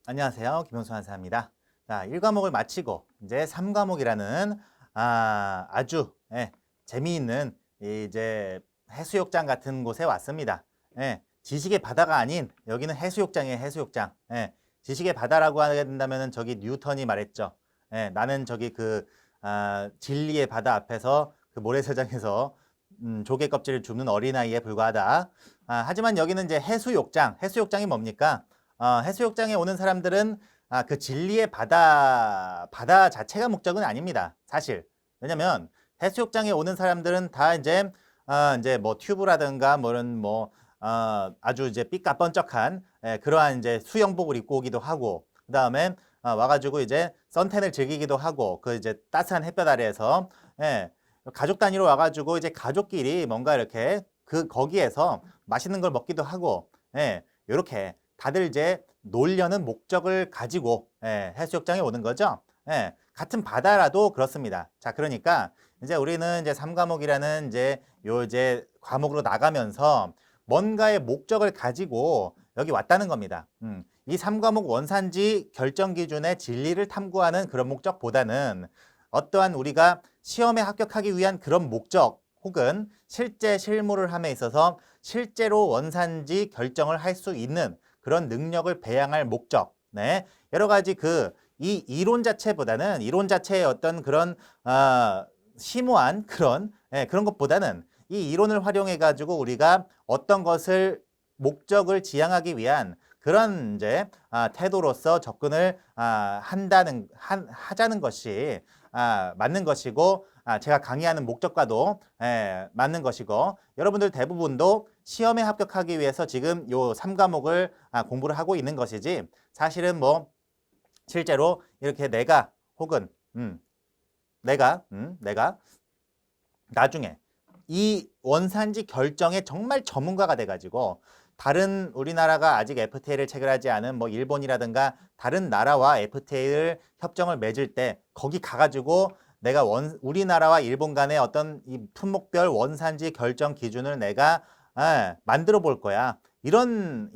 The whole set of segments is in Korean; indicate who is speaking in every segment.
Speaker 1: 안녕하세요. 김용수 한사입니다. 자, 1과목을 마치고 이제 3과목이라는 아주 재미있는 이제 해수욕장 같은 곳에 왔습니다. 지식의 바다가 아닌 여기는 해수욕장이에요. 해수욕장. 지식의 바다라고 하게 된다면 저기 뉴턴이 말했죠. 나는 저기 진리의 바다 앞에서 그 모래사장에서 조개 껍질을 줍는 어린아이에 불과하다. 하지만 여기는 이제 해수욕장. 해수욕장이 뭡니까? 해수욕장에 오는 사람들은 그 진리의 바다 자체가 목적은 아닙니다. 사실. 왜냐면 해수욕장에 오는 사람들은 다 이제 뭐 튜브라든가 아주 이제 삐까뻔쩍한 그러한 이제 수영복을 입고 오기도 하고, 그 다음에 와가지고 이제 선탠을 즐기기도 하고, 그 이제 따스한 햇볕 아래에서 가족 단위로 와가지고 이제 가족끼리 뭔가 이렇게 거기에서 맛있는 걸 먹기도 하고, 요렇게 다들 이제 놀려는 목적을 가지고 해수욕장에 오는 거죠. 같은 바다라도 그렇습니다. 자, 그러니까 이제 우리는 이제 3과목이라는 이제 과목으로 나가면서 뭔가의 목적을 가지고 여기 왔다는 겁니다. 이 3과목 원산지 결정 기준의 진리를 탐구하는 그런 목적보다는 어떠한 우리가 시험에 합격하기 위한 그런 목적 혹은 실제 실무를 함에 있어서 실제로 원산지 결정을 할 수 있는 그런 능력을 배양할 목적, 여러 가지 이 이론 자체보다는 이론 자체의 어떤 그런 심오한 그런 것보다는 이 이론을 활용해 가지고 우리가 어떤 것을 목적을 지향하기 위한 그런 이제 태도로서 접근을 하자는 것이 맞는 것이고, 제가 강의하는 목적과도 맞는 것이고, 여러분들 대부분도 시험에 합격하기 위해서 지금 요 3과목을 공부를 하고 있는 것이지, 사실은 뭐 실제로 이렇게 내가 혹은 내가 나중에 이 원산지 결정에 정말 전문가가 돼가지고 다른 우리나라가 아직 FTA를 체결하지 않은 뭐 일본이라든가 다른 나라와 FTA를 협정을 맺을 때 거기 가가지고 내가 우리나라와 일본 간의 어떤 이 품목별 원산지 결정 기준을 내가 만들어 볼 거야. 이런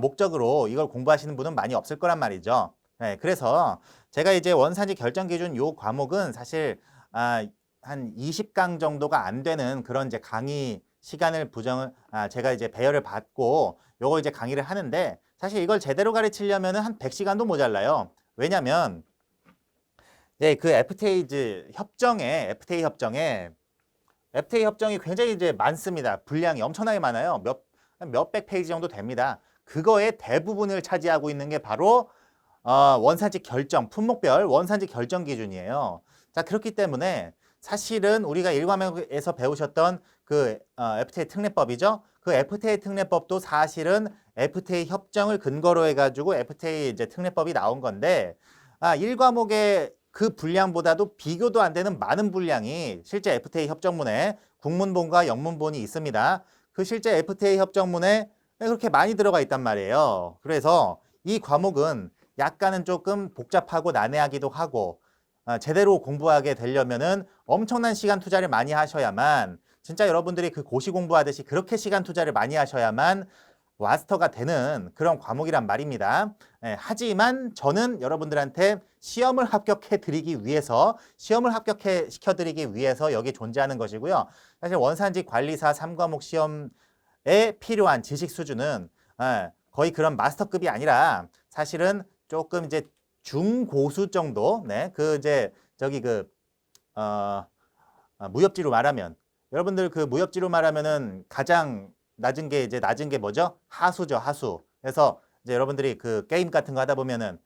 Speaker 1: 목적으로 이걸 공부하시는 분은 많이 없을 거란 말이죠. 그래서 제가 이제 원산지 결정 기준 요 과목은 사실 한 20강 정도가 안 되는 그런 이제 강의 시간을 제가 이제 배열을 받고 요거 이제 강의를 하는데, 사실 이걸 제대로 가르치려면 한 100시간도 모자라요. 왜냐면 그 FTA 협정이 굉장히 이제 많습니다. 분량이 엄청나게 많아요. 몇백 페이지 정도 됩니다. 그거의 대부분을 차지하고 있는 게 바로 원산지 결정, 품목별 원산지 결정 기준이에요. 자, 그렇기 때문에 사실은 우리가 1과목에서 배우셨던 FTA 특례법이죠. 그 FTA 특례법도 사실은 FTA 협정을 근거로 해가지고 FTA 이제 특례법이 나온 건데, 1과목의 그 분량보다도 비교도 안 되는 많은 분량이 실제 FTA 협정문에 국문본과 영문본이 있습니다. 그 실제 FTA 협정문에 그렇게 많이 들어가 있단 말이에요. 그래서 이 과목은 약간은 조금 복잡하고 난해하기도 하고, 제대로 공부하게 되려면은 엄청난 시간 투자를 많이 하셔야만, 진짜 여러분들이 그 고시 공부하듯이 그렇게 시간 투자를 많이 하셔야만 마스터가 되는 그런 과목이란 말입니다. 하지만 저는 여러분들한테 시험을 합격해 시켜드리기 위해서 여기 존재하는 것이고요. 사실 원산지 관리사 3과목 시험에 필요한 지식 수준은 거의 그런 마스터급이 아니라 사실은 조금 이제 중고수 정도, 무협지로 말하면, 여러분들 무협지로 말하면은 가장 낮은 게 뭐죠? 하수죠, 하수. 그래서 이제 여러분들이 게임 같은 거 하다 보면은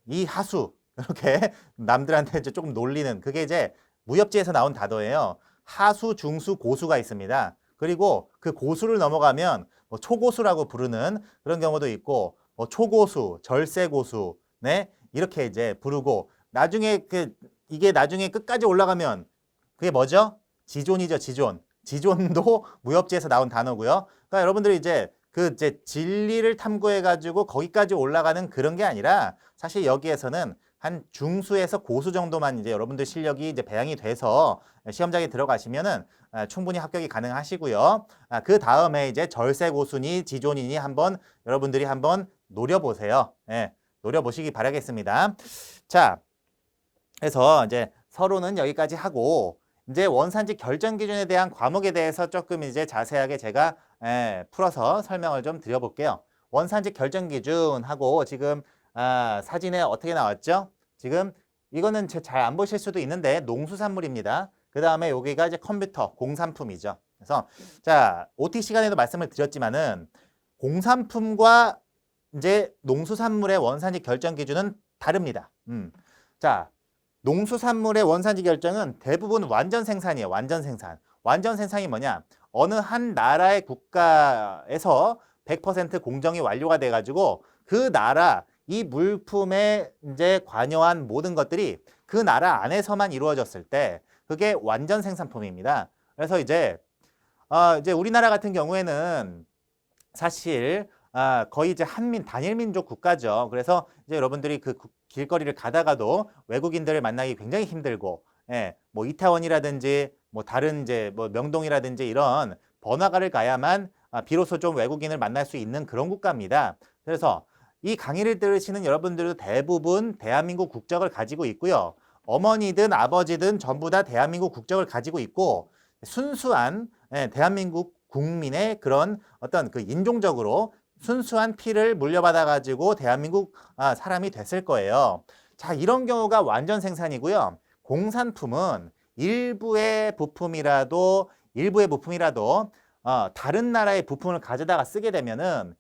Speaker 1: 이 하수, 이렇게 남들한테 이제 조금 놀리는 그게 이제 무협지에서 나온 단어예요. 하수, 중수, 고수가 있습니다. 그리고 그 고수를 넘어가면 뭐 초고수라고 부르는 그런 경우도 있고, 뭐 초고수, 절세고수, 이렇게 이제 부르고, 나중에 이게 나중에 끝까지 올라가면 그게 뭐죠? 지존이죠, 지존. 지존도 무협지에서 나온 단어고요. 그러니까 여러분들이 이제 진리를 탐구해가지고 거기까지 올라가는 그런 게 아니라, 사실 여기에서는 한 중수에서 고수 정도만 이제 여러분들 실력이 이제 배양이 돼서 시험장에 들어가시면은 충분히 합격이 가능하시고요. 그 다음에 이제 절세 고수니 지존이니 여러분들이 한번 노려보세요. 노려보시기 바라겠습니다. 자, 그래서 이제 서론은 여기까지 하고 이제 원산지 결정 기준에 대한 과목에 대해서 조금 이제 자세하게 제가 풀어서 설명을 좀 드려볼게요. 원산지 결정 기준하고 지금 사진에 어떻게 나왔죠? 지금 이거는 잘 안 보실 수도 있는데 농수산물입니다. 그 다음에 여기가 이제 컴퓨터, 공산품이죠. 그래서 자, OT 시간에도 말씀을 드렸지만은 공산품과 이제 농수산물의 원산지 결정 기준은 다릅니다. 자, 농수산물의 원산지 결정은 대부분 완전 생산이에요. 완전 생산. 완전 생산이 뭐냐? 어느 한 나라의 국가에서 100% 공정이 완료가 돼가지고 그 나라 이 물품에 이제 관여한 모든 것들이 그 나라 안에서만 이루어졌을 때 그게 완전 생산품입니다. 그래서 이제 우리나라 같은 경우에는 사실 거의 이제 단일 민족 국가죠. 그래서 이제 여러분들이 그 길거리를 가다가도 외국인들을 만나기 굉장히 힘들고, 뭐 이태원이라든지 뭐 다른 이제 뭐 명동이라든지 이런 번화가를 가야만 비로소 좀 외국인을 만날 수 있는 그런 국가입니다. 그래서 이 강의를 들으시는 여러분들도 대부분 대한민국 국적을 가지고 있고요. 어머니든 아버지든 전부 다 대한민국 국적을 가지고 있고 순수한 대한민국 국민의 그런 어떤 그 인종적으로 순수한 피를 물려받아 가지고 대한민국 사람이 됐을 거예요. 자, 이런 경우가 완전 생산이고요. 공산품은 일부의 부품이라도 다른 나라의 부품을 가져다가 쓰게 되면은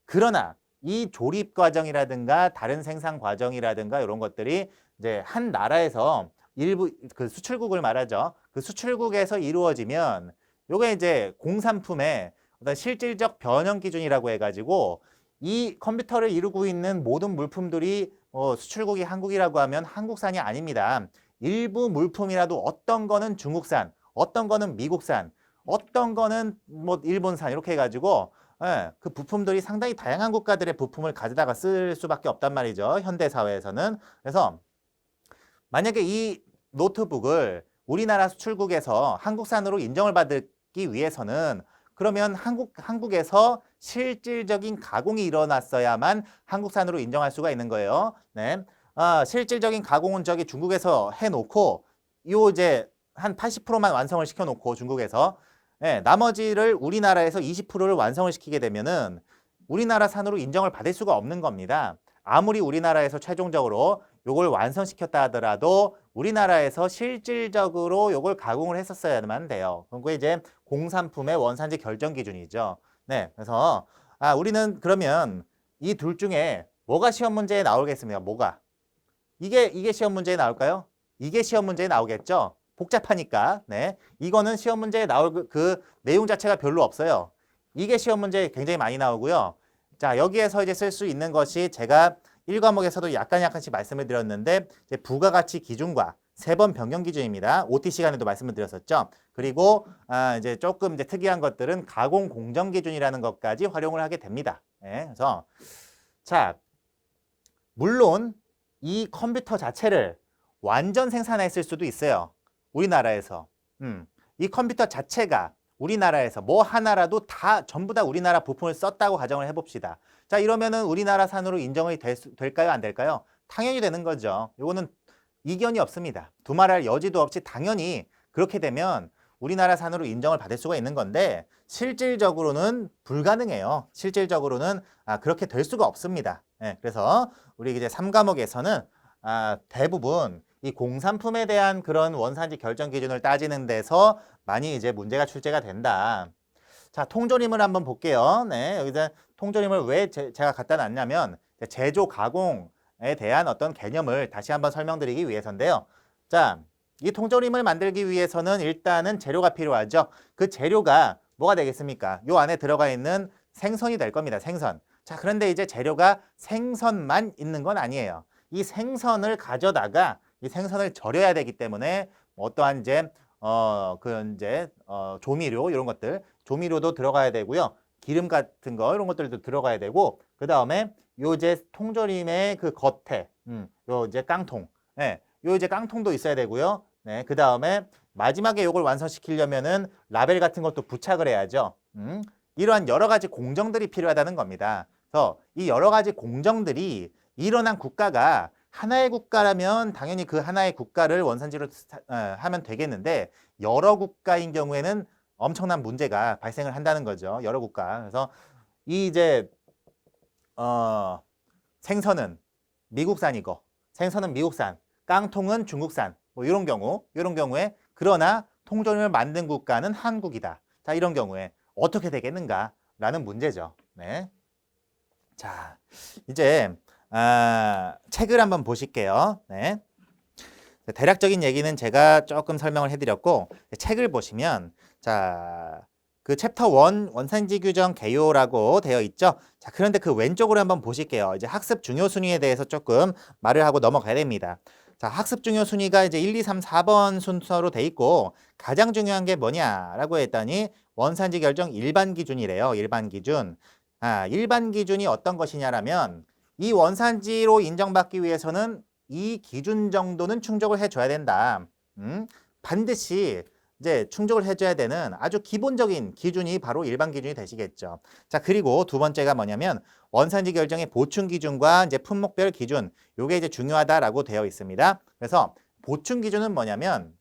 Speaker 1: 그러나 이 조립 과정이라든가 다른 생산 과정이라든가 이런 것들이 이제 한 나라에서 일부 그 수출국을 말하죠. 그 수출국에서 이루어지면 요게 이제 공산품의 어떤 실질적 변형 기준이라고 해가지고 이 컴퓨터를 이루고 있는 모든 물품들이 수출국이 한국이라고 하면 한국산이 아닙니다. 일부 물품이라도 어떤 거는 중국산, 어떤 거는 미국산, 어떤 거는 뭐 일본산 이렇게 해가지고 그 부품들이 상당히 다양한 국가들의 부품을 가져다가 쓸 수밖에 없단 말이죠. 현대 사회에서는. 그래서 만약에 이 노트북을 우리나라 수출국에서 한국산으로 인정을 받기 위해서는 그러면 한국에서 실질적인 가공이 일어났어야만 한국산으로 인정할 수가 있는 거예요. 네. 실질적인 가공은 저기 중국에서 해놓고 요 이제 한 80%만 완성을 시켜놓고 중국에서 나머지를 우리나라에서 20%를 완성을 시키게 되면은 우리나라 산으로 인정을 받을 수가 없는 겁니다. 아무리 우리나라에서 최종적으로 요걸 완성시켰다 하더라도 우리나라에서 실질적으로 요걸 가공을 했었어야만 돼요. 그게 이제 공산품의 원산지 결정 기준이죠. 네, 그래서 우리는 그러면 이 둘 중에 뭐가 시험 문제에 나오겠습니까? 뭐가? 이게 시험 문제에 나올까요? 이게 시험 문제에 나오겠죠? 복잡하니까. 네, 이거는 시험 문제에 나올 그 내용 자체가 별로 없어요. 이게 시험 문제에 굉장히 많이 나오고요. 자, 여기에서 이제 쓸 수 있는 것이 제가 1과목에서도 약간씩 말씀을 드렸는데 이제 부가가치 기준과 세번 변경 기준입니다. OT 시간에도 말씀을 드렸었죠. 그리고 이제 조금 이제 특이한 것들은 가공 공정 기준이라는 것까지 활용을 하게 됩니다. 그래서 자, 물론 이 컴퓨터 자체를 완전 생산했을 수도 있어요. 우리나라에서. 이 컴퓨터 자체가 우리나라에서 뭐 하나라도 전부 다 우리나라 부품을 썼다고 가정을 해봅시다. 자, 이러면은 우리나라 산으로 인정이 될까요? 안 될까요? 당연히 되는 거죠. 이거는 이견이 없습니다. 두말할 여지도 없이 당연히 그렇게 되면 우리나라 산으로 인정을 받을 수가 있는 건데 실질적으로는 불가능해요. 실질적으로는 그렇게 될 수가 없습니다. 그래서 우리 이제 3과목에서는 대부분 이 공산품에 대한 그런 원산지 결정 기준을 따지는 데서 많이 이제 문제가 출제가 된다. 자, 통조림을 한번 볼게요. 네, 여기서 통조림을 왜 제가 갖다 놨냐면 제조 가공에 대한 어떤 개념을 다시 한번 설명드리기 위해서인데요. 자, 이 통조림을 만들기 위해서는 일단은 재료가 필요하죠. 그 재료가 뭐가 되겠습니까? 요 안에 들어가 있는 생선이 될 겁니다. 생선. 자, 그런데 이제 재료가 생선만 있는 건 아니에요. 이 생선을 가져다가 이 생선을 절여야 되기 때문에 어떠한 이제 조미료 이런 것들, 조미료도 들어가야 되고요. 기름 같은 거 이런 것들도 들어가야 되고, 그 다음에 요 이제 통조림의 그 겉에, 요 이제 깡통, 요 이제 깡통도 있어야 되고요. 네, 그 다음에 마지막에 요걸 완성시키려면은 라벨 같은 것도 부착을 해야죠. 이러한 여러 가지 공정들이 필요하다는 겁니다. 그래서 이 여러 가지 공정들이 일어난 국가가 하나의 국가라면 당연히 그 하나의 국가를 원산지로 하면 되겠는데 여러 국가인 경우에는 엄청난 문제가 발생을 한다는 거죠. 여러 국가. 그래서 이 이제 생선은 미국산이고 생선은 미국산, 깡통은 중국산 뭐 이런 경우에 그러나 통조림을 만든 국가는 한국이다. 자, 이런 경우에 어떻게 되겠는가라는 문제죠. 네. 자, 이제 책을 한번 보실게요. 네. 대략적인 얘기는 제가 조금 설명을 해드렸고 책을 보시면 자, 그 챕터 1 원산지 규정 개요라고 되어 있죠. 자, 그런데 그 왼쪽으로 한번 보실게요. 이제 학습 중요 순위에 대해서 조금 말을 하고 넘어가야 됩니다. 자, 학습 중요 순위가 이제 1, 2, 3, 4번 순서로 돼 있고 가장 중요한 게 뭐냐라고 했더니 원산지 결정 일반 기준이래요. 일반 기준. 일반 기준이 어떤 것이냐라면 이 원산지로 인정받기 위해서는 이 기준 정도는 충족을 해줘야 된다. 반드시 이제 충족을 해줘야 되는 아주 기본적인 기준이 바로 일반 기준이 되시겠죠. 자, 그리고 두 번째가 뭐냐면 원산지 결정의 보충 기준과 이제 품목별 기준, 요게 이제 중요하다라고 되어 있습니다. 그래서 보충 기준은 뭐냐면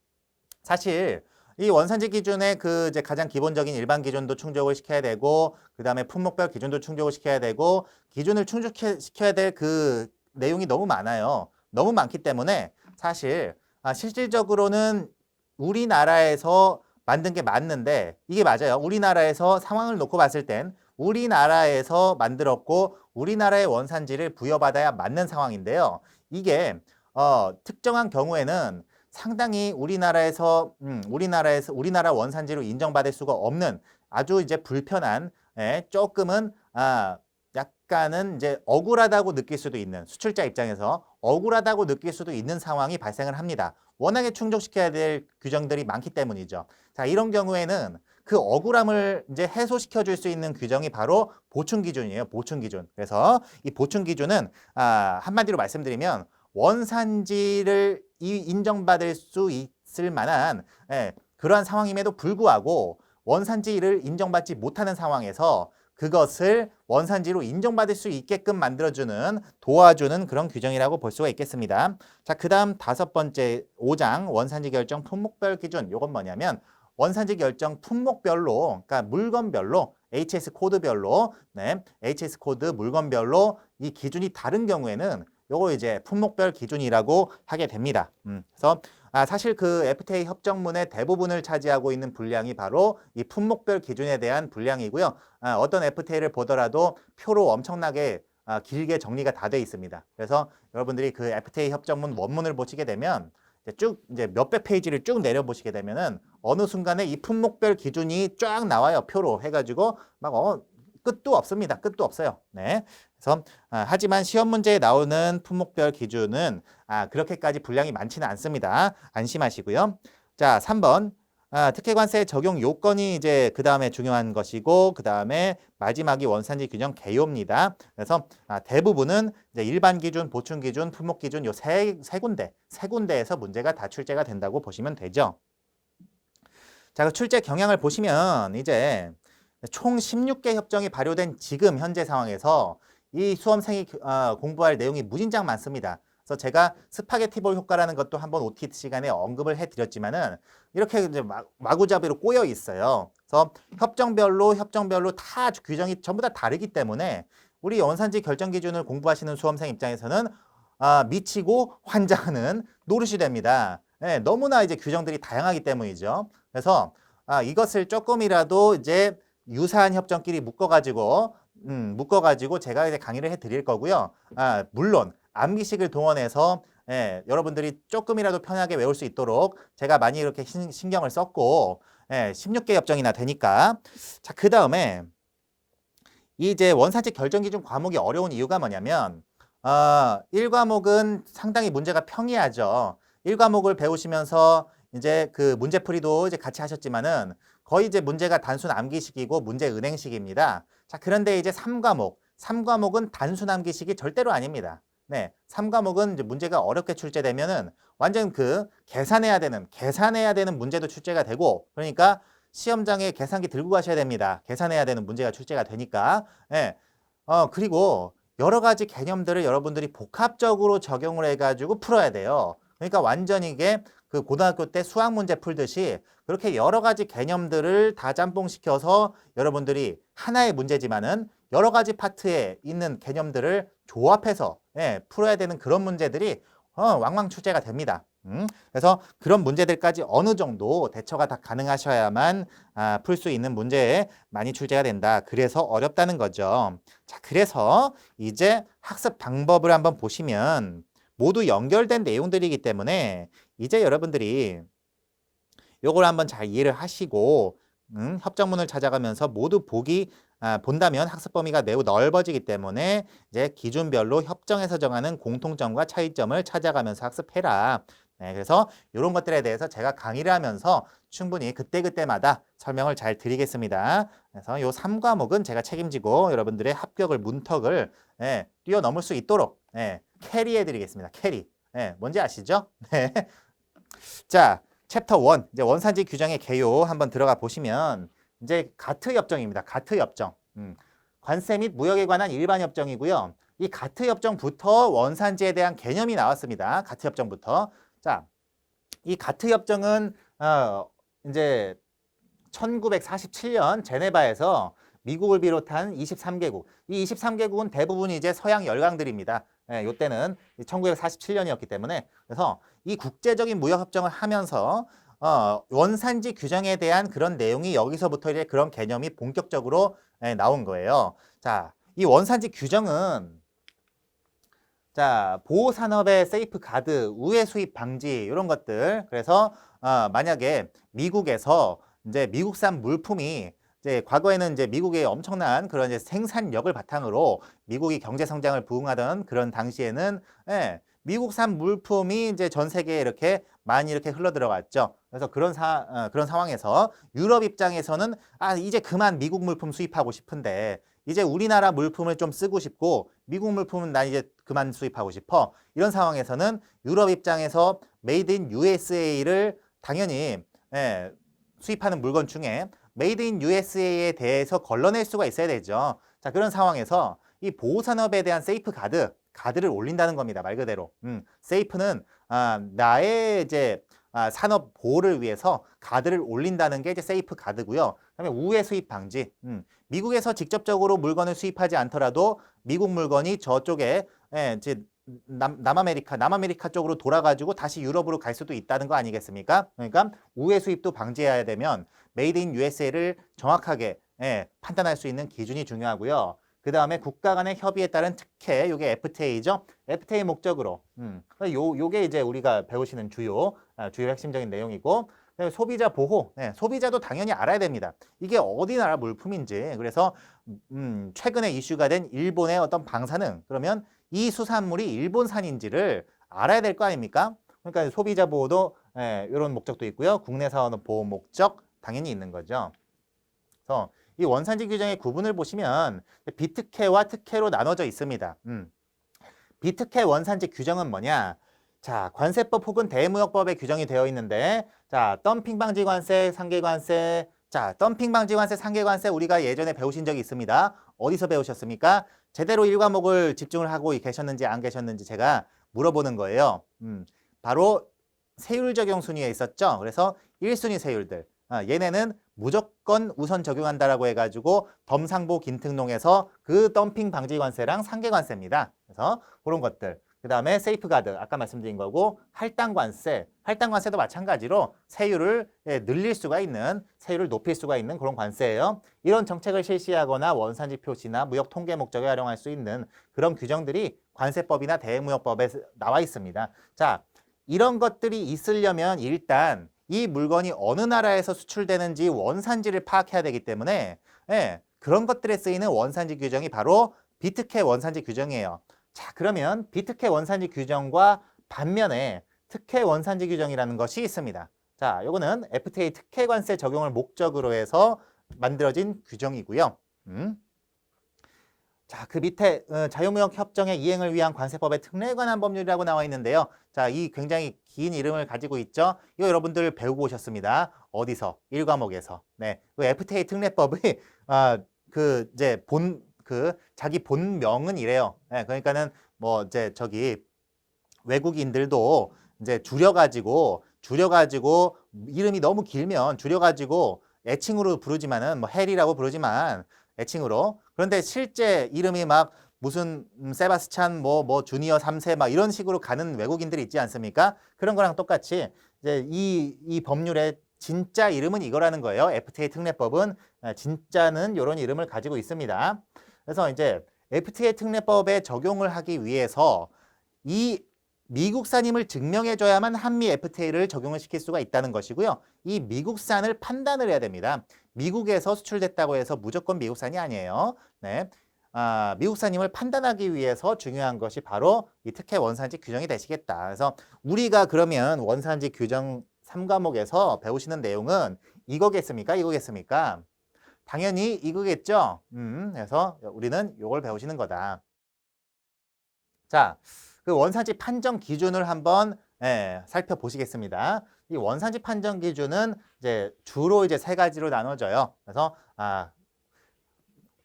Speaker 1: 사실 이 원산지 기준의 그 이제 가장 기본적인 일반 기준도 충족을 시켜야 되고 그다음에 품목별 기준도 충족을 시켜야 되고 기준을 충족시켜야 될 그 내용이 너무 많아요. 너무 많기 때문에 사실 실질적으로는 우리나라에서 만든 게 맞는데 이게 맞아요. 우리나라에서 상황을 놓고 봤을 땐 우리나라에서 만들었고 우리나라의 원산지를 부여받아야 맞는 상황인데요. 이게 특정한 경우에는 상당히 우리나라 원산지로 인정받을 수가 없는 아주 이제 불편한 조금은 약간은 이제 억울하다고 느낄 수도 있는 수출자 입장에서 억울하다고 느낄 수도 있는 상황이 발생을 합니다. 워낙에 충족시켜야 될 규정들이 많기 때문이죠. 자, 이런 경우에는 그 억울함을 이제 해소시켜 줄 수 있는 규정이 바로 보충 기준이에요. 보충 기준. 그래서 이 보충 기준은 한마디로 말씀드리면 원산지를 인정받을 수 있을 만한 그러한 상황임에도 불구하고 원산지를 인정받지 못하는 상황에서 그것을 원산지로 인정받을 수 있게끔 만들어주는 도와주는 그런 규정이라고 볼 수가 있겠습니다. 자, 그 다음 5번째 5장 원산지 결정 품목별 기준. 요건 뭐냐면 원산지 결정 품목별로 그러니까 물건별로 HS 코드별로 HS 코드 물건별로 이 기준이 다른 경우에는 요거 이제 품목별 기준이라고 하게 됩니다. 그래서 사실 그 FTA 협정문의 대부분을 차지하고 있는 분량이 바로 이 품목별 기준에 대한 분량이고요. 어떤 FTA를 보더라도 표로 엄청나게 길게 정리가 다 돼 있습니다. 그래서 여러분들이 그 FTA 협정문 원문을 보시게 되면 이제 몇백 페이지를 쭉 내려보시게 되면은 어느 순간에 이 품목별 기준이 쫙 나와요. 표로 해가지고 막 끝도 없습니다. 끝도 없어요. 네. 그래서 하지만 시험 문제에 나오는 품목별 기준은 그렇게까지 분량이 많지는 않습니다. 안심하시고요. 자, 3번 특혜관세 적용 요건이 이제 그 다음에 중요한 것이고 그 다음에 마지막이 원산지 규정 개요입니다. 그래서 대부분은 이제 일반 기준, 보충 기준, 품목 기준 요 세 군데에서 문제가 다 출제가 된다고 보시면 되죠. 자, 그 출제 경향을 보시면 이제 총 16개 협정이 발효된 지금 현재 상황에서 이 수험생이 공부할 내용이 무진장 많습니다. 그래서 제가 스파게티볼 효과라는 것도 한번 OT 시간에 언급을 해드렸지만은 이렇게 이제 마구잡이로 꼬여 있어요. 그래서 협정별로 다 규정이 전부 다 다르기 때문에 우리 원산지 결정 기준을 공부하시는 수험생 입장에서는 미치고 환장하는 노릇이 됩니다. 네, 너무나 이제 규정들이 다양하기 때문이죠. 그래서 이것을 조금이라도 이제 유사한 협정끼리 묶어가지고 제가 이제 강의를 해드릴 거고요. 물론 암기식을 동원해서 여러분들이 조금이라도 편하게 외울 수 있도록 제가 많이 이렇게 신경을 썼고 16개 협정이나 되니까 자, 그 다음에 이제 원산지 결정 기준 과목이 어려운 이유가 뭐냐면 1과목은 상당히 문제가 평이하죠. 1과목을 배우시면서 이제 그 문제풀이도 이제 같이 하셨지만은 거의 이제 문제가 단순 암기식이고 문제 은행식입니다. 자, 그런데 이제 3과목은 단순 암기식이 절대로 아닙니다. 네, 3과목은 이제 문제가 어렵게 출제되면은 완전 그 계산해야 되는 문제도 출제가 되고 그러니까 시험장에 계산기 들고 가셔야 됩니다. 계산해야 되는 문제가 출제가 되니까. 네. 그리고 여러 가지 개념들을 여러분들이 복합적으로 적용을 해가지고 풀어야 돼요. 그러니까 완전히 이게 그 고등학교 때 수학 문제 풀듯이 그렇게 여러 가지 개념들을 다 짬뽕시켜서 여러분들이 하나의 문제지만은 여러 가지 파트에 있는 개념들을 조합해서 풀어야 되는 그런 문제들이 왕왕출제가 됩니다. 그래서 그런 문제들까지 어느 정도 대처가 다 가능하셔야만 풀 수 있는 문제에 많이 출제가 된다. 그래서 어렵다는 거죠. 자, 그래서 이제 학습 방법을 한번 보시면 모두 연결된 내용들이기 때문에 이제 여러분들이 요걸 한번 잘 이해를 하시고 협정문을 찾아가면서 모두 본다면 학습 범위가 매우 넓어지기 때문에 이제 기준별로 협정에서 정하는 공통점과 차이점을 찾아가면서 학습해라. 네, 그래서 이런 것들에 대해서 제가 강의를 하면서 충분히 그때그때마다 설명을 잘 드리겠습니다. 그래서 요 3과목은 제가 책임지고 여러분들의 합격을 문턱을 뛰어넘을 수 있도록 캐리해 드리겠습니다. 캐리. 뭔지 아시죠? 네. 자, 챕터 1, 이제 원산지 규정의 개요 한번 들어가 보시면 이제 가트 협정입니다. 가트 협정. 관세 및 무역에 관한 일반 협정이고요. 이 가트 협정부터 원산지에 대한 개념이 나왔습니다. 가트 협정부터. 자, 이 가트 협정은 이제 1947년 제네바에서 미국을 비롯한 23개국, 이 23개국은 대부분이 이제 서양 열강들입니다. 이때는 1947년이었기 때문에 그래서 이 국제적인 무역협정을 하면서 원산지 규정에 대한 그런 내용이 여기서부터 이제 그런 개념이 본격적으로 나온 거예요. 자, 이 원산지 규정은 자, 보호산업의 세이프 가드, 우회 수입 방지 이런 것들. 그래서 만약에 미국에서 이제 미국산 물품이 이제 과거에는 이제 미국의 엄청난 그런 이제 생산력을 바탕으로 미국이 경제 성장을 부응하던 그런 당시에는 미국산 물품이 이제 전 세계에 이렇게 많이 이렇게 흘러 들어갔죠. 그래서 그런 상황에서 유럽 입장에서는 이제 그만 미국 물품 수입하고 싶은데 이제 우리나라 물품을 좀 쓰고 싶고 미국 물품은 나 이제 그만 수입하고 싶어. 이런 상황에서는 유럽 입장에서 메이드 인 USA를 당연히 수입하는 물건 중에 메이드 인 USA에 대해서 걸러낼 수가 있어야 되죠. 자, 그런 상황에서 이 보호산업에 대한 세이프 가드를 올린다는 겁니다. 말 그대로. 세이프는 나의 이제 산업 보호를 위해서 가드를 올린다는 게 이제 세이프 가드고요. 그다음에 우회 수입 방지. 미국에서 직접적으로 물건을 수입하지 않더라도 미국 물건이 저쪽에 이제 남아메리카 쪽으로 돌아가지고 다시 유럽으로 갈 수도 있다는 거 아니겠습니까? 그러니까 우회 수입도 방지해야 되면 메이드 인 USA를 정확하게 판단할 수 있는 기준이 중요하고요. 그 다음에 국가 간의 협의에 따른 특혜, 요게 FTA죠. FTA 목적으로. 요게 이제 우리가 배우시는 주요 핵심적인 내용이고, 소비자 보호. 소비자도 당연히 알아야 됩니다. 이게 어디 나라 물품인지. 그래서 최근에 이슈가 된 일본의 어떤 방사능. 그러면 이 수산물이 일본산인지를 알아야 될 거 아닙니까? 그러니까 소비자 보호도 이런 목적도 있고요. 국내 산업 보호 목적 당연히 있는 거죠. 그래서 이 원산지 규정의 구분을 보시면 비특혜와 특혜로 나눠져 있습니다. 비특혜 원산지 규정은 뭐냐? 자, 관세법 혹은 대무역법에 규정이 되어 있는데, 자, 덤핑 방지 관세, 상계 관세. 자, 덤핑 방지 관세, 상계 관세 우리가 예전에 배우신 적이 있습니다. 어디서 배우셨습니까? 제대로 1과목을 집중을 하고 계셨는지 안 계셨는지 제가 물어보는 거예요. 바로 세율 적용 순위에 있었죠. 그래서 1순위 세율들. 얘네는 무조건 우선 적용한다라고 해가지고 덤상보 긴특농에서 그 덤핑 방지 관세랑 상계 관세입니다. 그래서 그런 것들. 그 다음에 세이프가드, 아까 말씀드린 거고 할당 관세도 마찬가지로 세율을 늘릴 수가 있는, 세율을 높일 수가 있는 그런 관세예요. 이런 정책을 실시하거나 원산지 표시나 무역 통계 목적에 활용할 수 있는 그런 규정들이 관세법이나 대무역법에 나와 있습니다. 자, 이런 것들이 있으려면 일단 이 물건이 어느 나라에서 수출되는지 원산지를 파악해야 되기 때문에 그런 것들에 쓰이는 원산지 규정이 바로 비특혜 원산지 규정이에요. 자, 그러면 비특혜 원산지 규정과 반면에 특혜 원산지 규정이라는 것이 있습니다. 자, 요거는 FTA 특혜 관세 적용을 목적으로 해서 만들어진 규정이고요. 자, 그 밑에 자유무역 협정의 이행을 위한 관세법의 특례에 관한 법률이라고 나와 있는데요. 자, 이 굉장히 긴 이름을 가지고 있죠. 이거 여러분들 배우고 오셨습니다. 어디서? 1과목에서. 네, 그 FTA 특례법이 그 자기 본명은 이래요. 예, 그러니까는 뭐 이제 저기 외국인들도 이제 줄여가지고 이름이 너무 길면 줄여가지고 애칭으로 부르지만은 뭐 해리라고 부르지만 애칭으로. 그런데 실제 이름이 막 무슨 세바스찬 뭐 주니어 3세 막 이런 식으로 가는 외국인들이 있지 않습니까? 그런 거랑 똑같이 이제 이 법률의 진짜 이름은 이거라는 거예요. FTA 특례법은 진짜는 이런 이름을 가지고 있습니다. 그래서 이제 FTA 특례법에 적용을 하기 위해서 이 미국산임을 증명해줘야만 한미 FTA를 적용을 시킬 수가 있다는 것이고요. 이 미국산을 판단을 해야 됩니다. 미국에서 수출됐다고 해서 무조건 미국산이 아니에요. 네. 미국산임을 판단하기 위해서 중요한 것이 바로 이 특혜 원산지 규정이 되시겠다. 그래서 우리가 그러면 원산지 규정 3과목에서 배우시는 내용은 이거겠습니까? 이거겠습니까? 당연히 이거겠죠? 그래서 우리는 이걸 배우시는 거다. 자, 그 원산지 판정 기준을 한번 살펴보시겠습니다. 이 원산지 판정 기준은 이제 주로 이제 세 가지로 나눠져요. 그래서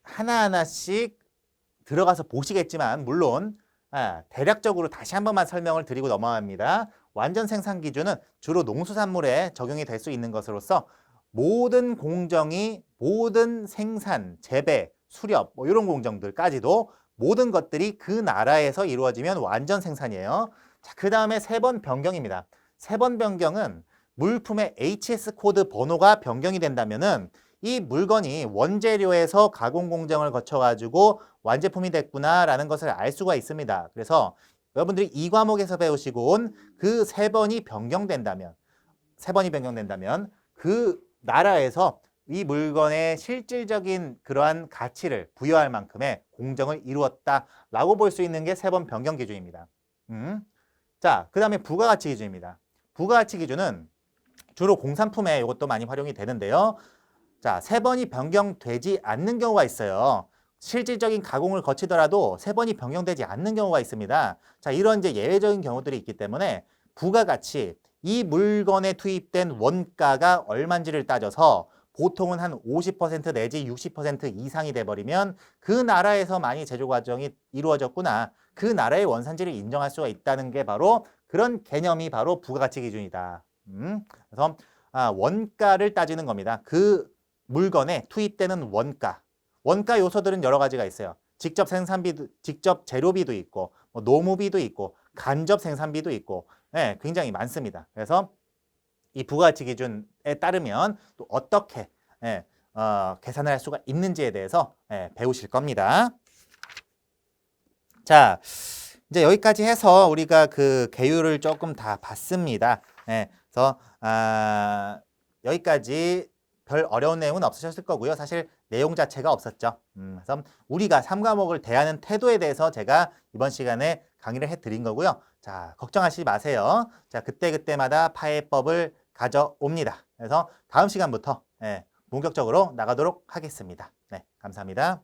Speaker 1: 하나하나씩 들어가서 보시겠지만 물론 대략적으로 다시 한 번만 설명을 드리고 넘어갑니다. 완전 생산 기준은 주로 농수산물에 적용이 될 수 있는 것으로서 모든 공정이 모든 생산, 재배, 수렵 뭐 이런 공정들까지도 모든 것들이 그 나라에서 이루어지면 완전 생산이에요. 자, 그 다음에 세 번 변경입니다. 세 번 변경은 물품의 HS 코드 번호가 변경이 된다면은 이 물건이 원재료에서 가공 공정을 거쳐가지고 완제품이 됐구나라는 것을 알 수가 있습니다. 그래서 여러분들이 이 과목에서 배우시고 온 그 세 번이 변경된다면 그 나라에서 이 물건의 실질적인 그러한 가치를 부여할 만큼의 공정을 이루었다라고 볼 수 있는 게 세 번 변경 기준입니다. 자, 그 다음에 부가가치 기준입니다. 부가가치 기준은 주로 공산품에 이것도 많이 활용이 되는데요. 자, 세 번이 변경되지 않는 경우가 있어요. 실질적인 가공을 거치더라도 세 번이 변경되지 않는 경우가 있습니다. 자, 이런 이제 예외적인 경우들이 있기 때문에 부가가치, 이 물건에 투입된 원가가 얼마인지를 따져서 보통은 한 50% 내지 60% 이상이 돼버리면 그 나라에서 많이 제조 과정이 이루어졌구나. 그 나라의 원산지를 인정할 수가 있다는 게 바로 그런 개념이 바로 부가가치 기준이다. 그래서 원가를 따지는 겁니다. 그 물건에 투입되는 원가. 원가 요소들은 여러 가지가 있어요. 직접 생산비도, 직접 재료비도 있고, 뭐 노무비도 있고, 간접 생산비도 있고, 굉장히 많습니다. 그래서 이 부가가치 기준에 따르면 또 어떻게 계산을 할 수가 있는지에 대해서 배우실 겁니다. 자, 이제 여기까지 해서 우리가 그 개요를 조금 다 봤습니다. 그래서 여기까지 별 어려운 내용은 없으셨을 거고요. 사실 내용 자체가 없었죠. 그래서 우리가 3과목을 대하는 태도에 대해서 제가 이번 시간에 강의를 해드린 거고요. 자, 걱정하시지 마세요. 자, 그때그때마다 파해법을 가져옵니다. 그래서 다음 시간부터 본격적으로 나가도록 하겠습니다. 네, 감사합니다.